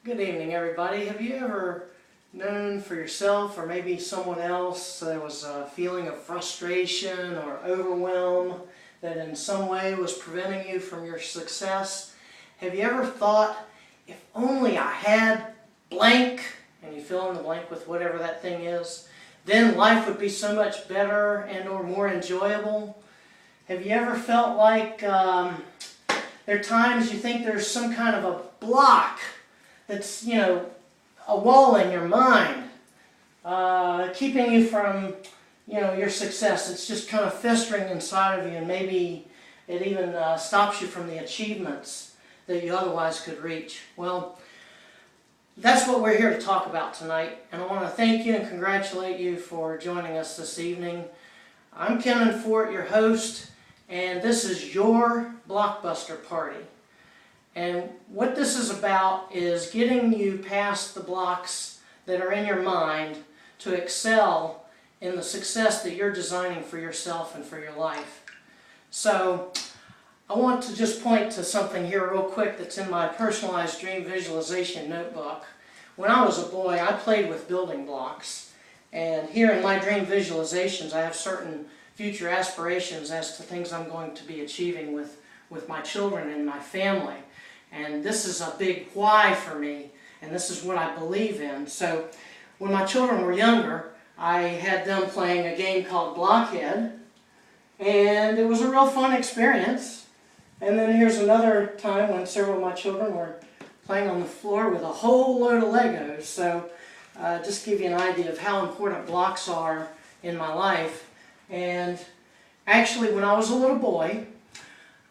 Good evening, everybody. Have you ever known for yourself or maybe someone else there was a feeling of frustration or overwhelm that in some way was preventing you from your success? Have you ever thought, if only I had blank, and you fill in the blank with whatever that thing is, then life would be so much better and or more enjoyable? Have you ever felt like there are times you think there's some kind of a block that's, a wall in your mind, keeping you from, your success? It's just kind of festering inside of you, and maybe it even stops you from the achievements that you otherwise could reach. Well, that's what we're here to talk about tonight, and I want to thank you and congratulate you for joining us this evening. I'm Kennon, your host, and this is your BlockBuster party. And what this is about is getting you past the blocks that are in your mind to excel in the success that you're designing for yourself and for your life. So I want to just point to something here real quick that's in my personalized dream visualization notebook. When I was a boy, I played with building blocks, and here in my dream visualizations I have certain future aspirations as to things I'm going to be achieving with my children and my family. And this is a big why for me, and this is what I believe in. So when my children were younger, I had them playing a game called Blockhead, and it was a real fun experience. And then here's another time when several of my children were playing on the floor with a whole load of Legos. So just to give you an idea of how important blocks are in my life. And actually, when I was a little boy,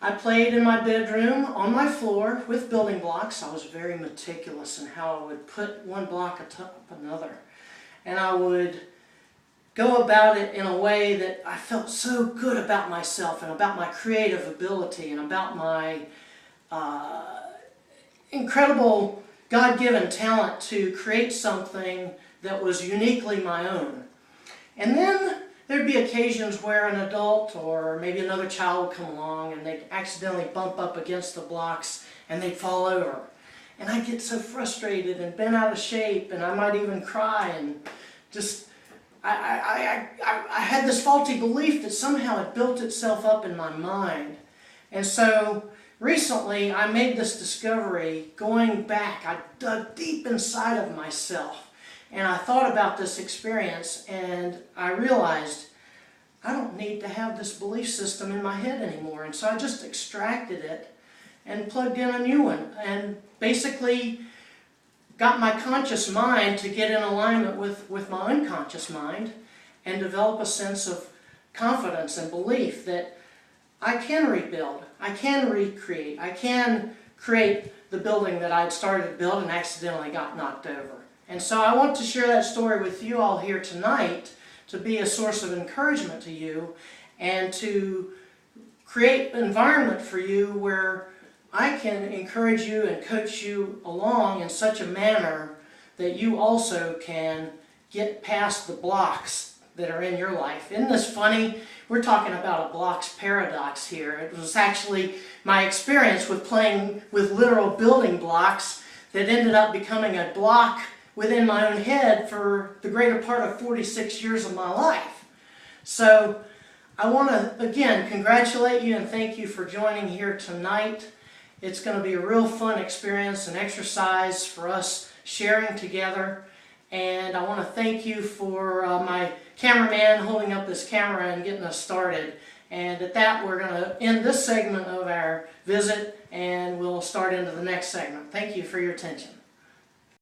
I played in my bedroom on my floor with building blocks. I was very meticulous in how I would put one block atop another. And I would go about it in a way that I felt so good about myself and about my creative ability and about my incredible God-given talent to create something that was uniquely my own. And then there'd be occasions where an adult or maybe another child would come along and they'd accidentally bump up against the blocks and they'd fall over. And I'd get so frustrated and bent out of shape, and I might even cry, and just, I had this faulty belief that somehow it built itself up in my mind. And so recently I made this discovery going back. I dug deep inside of myself. And I thought about this experience, and I realized I don't need to have this belief system in my head anymore. And so I just extracted it and plugged in a new one, and basically got my conscious mind to get in alignment with my unconscious mind and develop a sense of confidence and belief that I can rebuild, I can recreate, I can create the building that I'd started to build and accidentally got knocked over. And so I want to share that story with you all here tonight to be a source of encouragement to you and to create an environment for you where I can encourage you and coach you along in such a manner that you also can get past the blocks that are in your life. Isn't this funny? We're talking about a blocks paradox here. It was actually my experience with playing with literal building blocks that ended up becoming a block within my own head for the greater part of 46 years of my life. So I want to, again, congratulate you and thank you for joining here tonight. It's going to be a real fun experience and exercise for us sharing together. And I want to thank you for my cameraman holding up this camera and getting us started. And at that, we're going to end this segment of our visit, and we'll start into the next segment. Thank you for your attention.